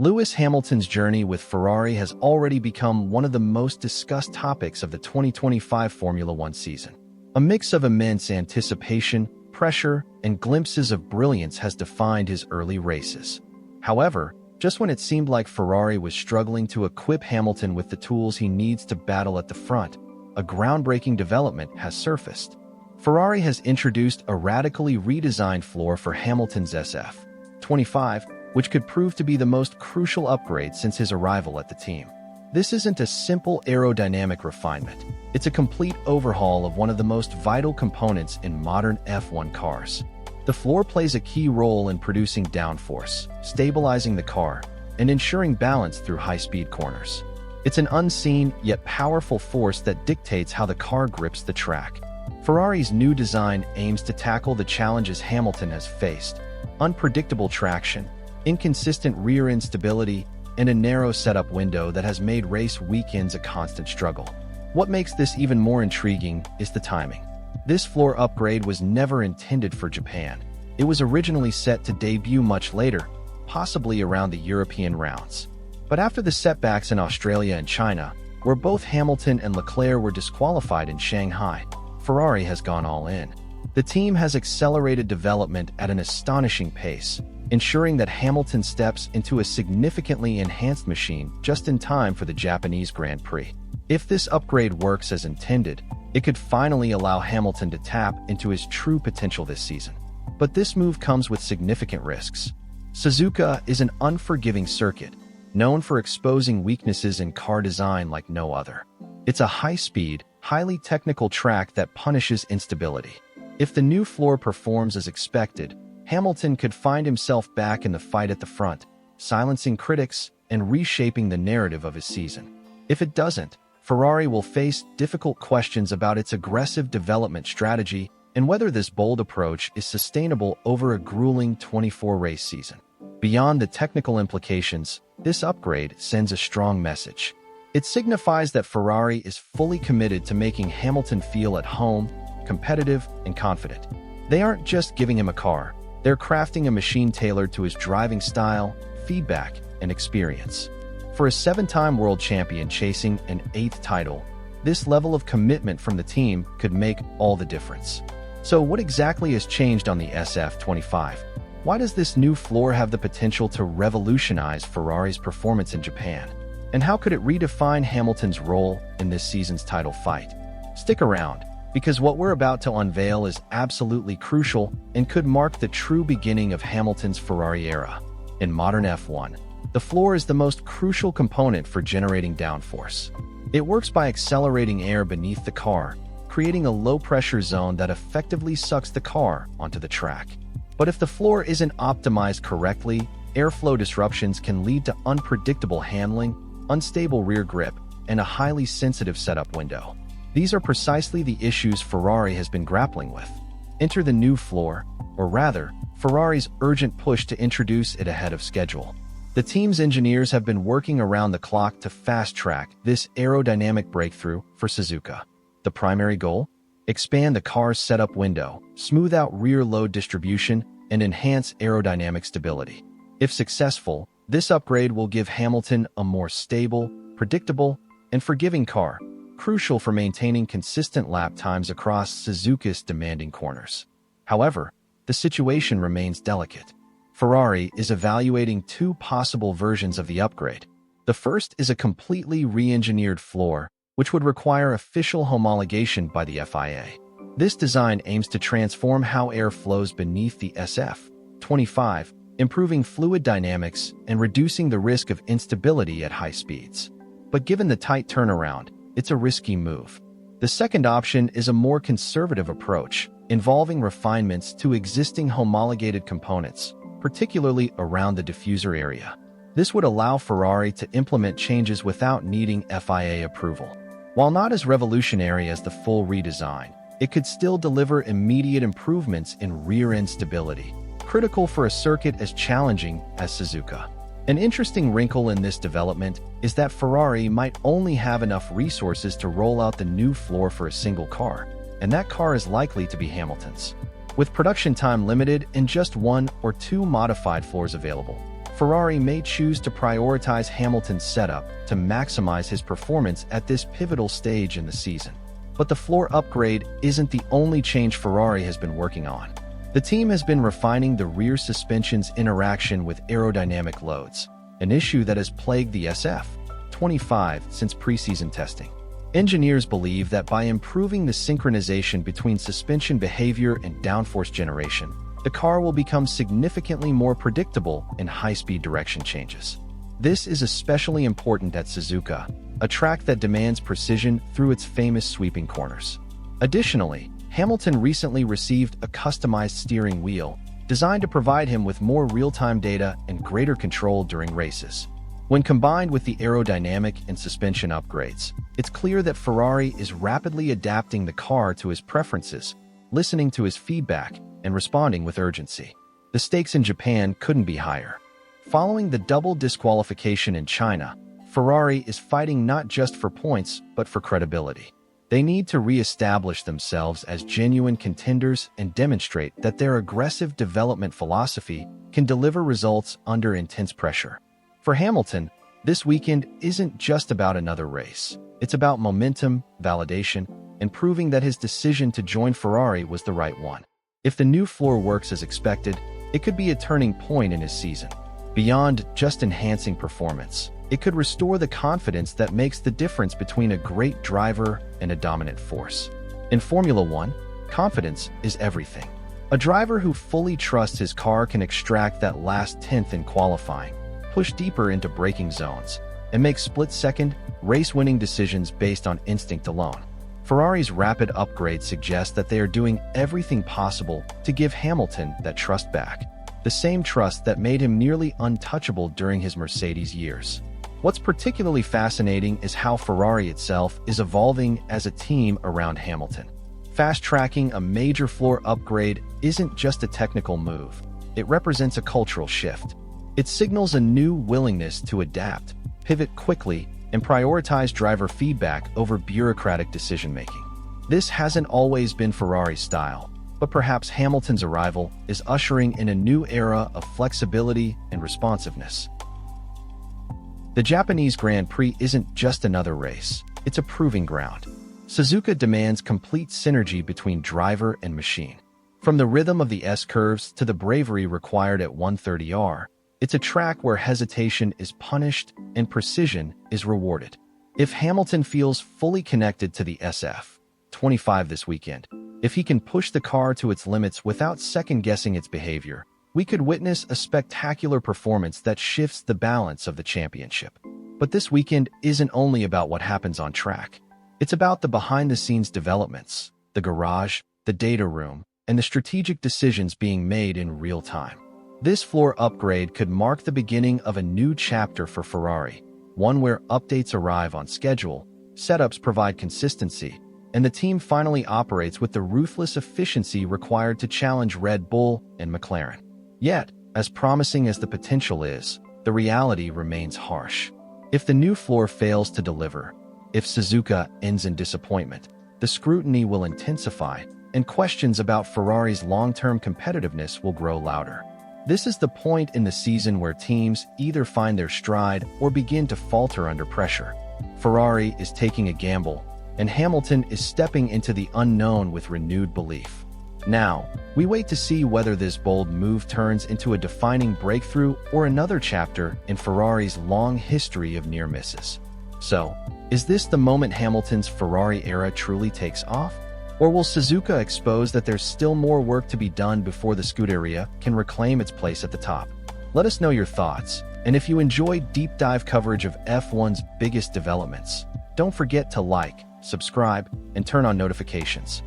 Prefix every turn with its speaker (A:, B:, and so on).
A: Lewis Hamilton's journey with Ferrari has already become one of the most discussed topics of the 2025 Formula One season. A mix of immense anticipation, pressure, and glimpses of brilliance has defined his early races. However, just when it seemed like Ferrari was struggling to equip Hamilton with the tools he needs to battle at the front, a groundbreaking development has surfaced. Ferrari has introduced a radically redesigned floor for Hamilton's SF25, which could prove to be the most crucial upgrade since his arrival at the team. This isn't a simple aerodynamic refinement. It's a complete overhaul of one of the most vital components in modern F1 cars. The floor plays a key role in producing downforce, stabilizing the car, and ensuring balance through high-speed corners. It's an unseen yet powerful force that dictates how the car grips the track. Ferrari's new design aims to tackle the challenges Hamilton has faced: unpredictable traction, inconsistent rear instability, and a narrow setup window that has made race weekends a constant struggle. What makes this even more intriguing is the timing. This floor upgrade was never intended for Japan. It was originally set to debut much later, possibly around the European rounds. But after the setbacks in Australia and China, where both Hamilton and Leclerc were disqualified in Shanghai, Ferrari has gone all in. The team has accelerated development at an astonishing pace, ensuring that Hamilton steps into a significantly enhanced machine just in time for the Japanese Grand Prix. If this upgrade works as intended, it could finally allow Hamilton to tap into his true potential this season. But this move comes with significant risks. Suzuka is an unforgiving circuit, known for exposing weaknesses in car design like no other. It's a high-speed, highly technical track that punishes instability. If the new floor performs as expected, Hamilton could find himself back in the fight at the front, silencing critics and reshaping the narrative of his season. If it doesn't, Ferrari will face difficult questions about its aggressive development strategy and whether this bold approach is sustainable over a grueling 24-race season. Beyond the technical implications, this upgrade sends a strong message. It signifies that Ferrari is fully committed to making Hamilton feel at home, competitive, and confident. They aren't just giving him a car, they're crafting a machine tailored to his driving style, feedback, and experience. For a 7-time world champion chasing an 8th title, this level of commitment from the team could make all the difference. So what exactly has changed on the SF25? Why does this new floor have the potential to revolutionize Ferrari's performance in Japan? And how could it redefine Hamilton's role in this season's title fight? Stick around, because what we're about to unveil is absolutely crucial and could mark the true beginning of Hamilton's Ferrari era. In modern F1, the floor is the most crucial component for generating downforce. It works by accelerating air beneath the car, creating a low-pressure zone that effectively sucks the car onto the track. But if the floor isn't optimized correctly, airflow disruptions can lead to unpredictable handling, unstable rear grip, and a highly sensitive setup window. These are precisely the issues Ferrari has been grappling with. Enter the new floor, or rather, Ferrari's urgent push to introduce it ahead of schedule. The team's engineers have been working around the clock to fast-track this aerodynamic breakthrough for Suzuka. The primary goal? Expand the car's setup window, smooth out rear load distribution, and enhance aerodynamic stability. If successful, this upgrade will give Hamilton a more stable, predictable, and forgiving car, crucial for maintaining consistent lap times across Suzuka's demanding corners. However, the situation remains delicate. Ferrari is evaluating 2 possible versions of the upgrade. The first is a completely re-engineered floor, which would require official homologation by the FIA. This design aims to transform how air flows beneath the SF25, improving fluid dynamics and reducing the risk of instability at high speeds. But given the tight turnaround, it's a risky move. The second option is a more conservative approach, involving refinements to existing homologated components, particularly around the diffuser area. This would allow Ferrari to implement changes without needing FIA approval. While not as revolutionary as the full redesign, it could still deliver immediate improvements in rear-end stability, critical for a circuit as challenging as Suzuka. An interesting wrinkle in this development is that Ferrari might only have enough resources to roll out the new floor for a single car, and that car is likely to be Hamilton's. With production time limited and just 1 or 2 modified floors available, Ferrari may choose to prioritize Hamilton's setup to maximize his performance at this pivotal stage in the season. But the floor upgrade isn't the only change Ferrari has been working on. The team has been refining the rear suspension's interaction with aerodynamic loads, an issue that has plagued the SF25 since preseason testing. Engineers believe that by improving the synchronization between suspension behavior and downforce generation, the car will become significantly more predictable in high-speed direction changes. This is especially important at Suzuka, a track that demands precision through its famous sweeping corners. Additionally, Hamilton recently received a customized steering wheel designed to provide him with more real-time data and greater control during races. When combined with the aerodynamic and suspension upgrades, it's clear that Ferrari is rapidly adapting the car to his preferences, listening to his feedback, and responding with urgency. The stakes in Japan couldn't be higher. Following the double disqualification in China, Ferrari is fighting not just for points, but for credibility. They need to re-establish themselves as genuine contenders and demonstrate that their aggressive development philosophy can deliver results under intense pressure. For Hamilton, this weekend isn't just about another race. It's about momentum, validation, and proving that his decision to join Ferrari was the right one. If the new floor works as expected, it could be a turning point in his season. Beyond just enhancing performance, it could restore the confidence that makes the difference between a great driver and a dominant force. In Formula One, confidence is everything. A driver who fully trusts his car can extract that last tenth in qualifying, push deeper into braking zones, and make split-second, race-winning decisions based on instinct alone. Ferrari's rapid upgrade suggests that they are doing everything possible to give Hamilton that trust back, the same trust that made him nearly untouchable during his Mercedes years. What's particularly fascinating is how Ferrari itself is evolving as a team around Hamilton. Fast-tracking a major floor upgrade isn't just a technical move. It represents a cultural shift. It signals a new willingness to adapt, pivot quickly, and prioritize driver feedback over bureaucratic decision-making. This hasn't always been Ferrari's style, but perhaps Hamilton's arrival is ushering in a new era of flexibility and responsiveness. The Japanese Grand Prix isn't just another race, it's a proving ground. Suzuka demands complete synergy between driver and machine. From the rhythm of the S-curves to the bravery required at 130R, it's a track where hesitation is punished and precision is rewarded. If Hamilton feels fully connected to the SF25 this weekend, if he can push the car to its limits without second-guessing its behavior, we could witness a spectacular performance that shifts the balance of the championship. But this weekend isn't only about what happens on track. It's about the behind-the-scenes developments, the garage, the data room, and the strategic decisions being made in real time. This floor upgrade could mark the beginning of a new chapter for Ferrari, one where updates arrive on schedule, setups provide consistency, and the team finally operates with the ruthless efficiency required to challenge Red Bull and McLaren. Yet, as promising as the potential is, the reality remains harsh. If the new floor fails to deliver, if Suzuka ends in disappointment, the scrutiny will intensify, and questions about Ferrari's long-term competitiveness will grow louder. This is the point in the season where teams either find their stride or begin to falter under pressure. Ferrari is taking a gamble, and Hamilton is stepping into the unknown with renewed belief. Now, we wait to see whether this bold move turns into a defining breakthrough or another chapter in Ferrari's long history of near misses. So, is this the moment Hamilton's Ferrari era truly takes off? Or will Suzuka expose that there's still more work to be done before the Scuderia can reclaim its place at the top? Let us know your thoughts, and if you enjoyed deep dive coverage of F1's biggest developments, don't forget to like, subscribe, and turn on notifications.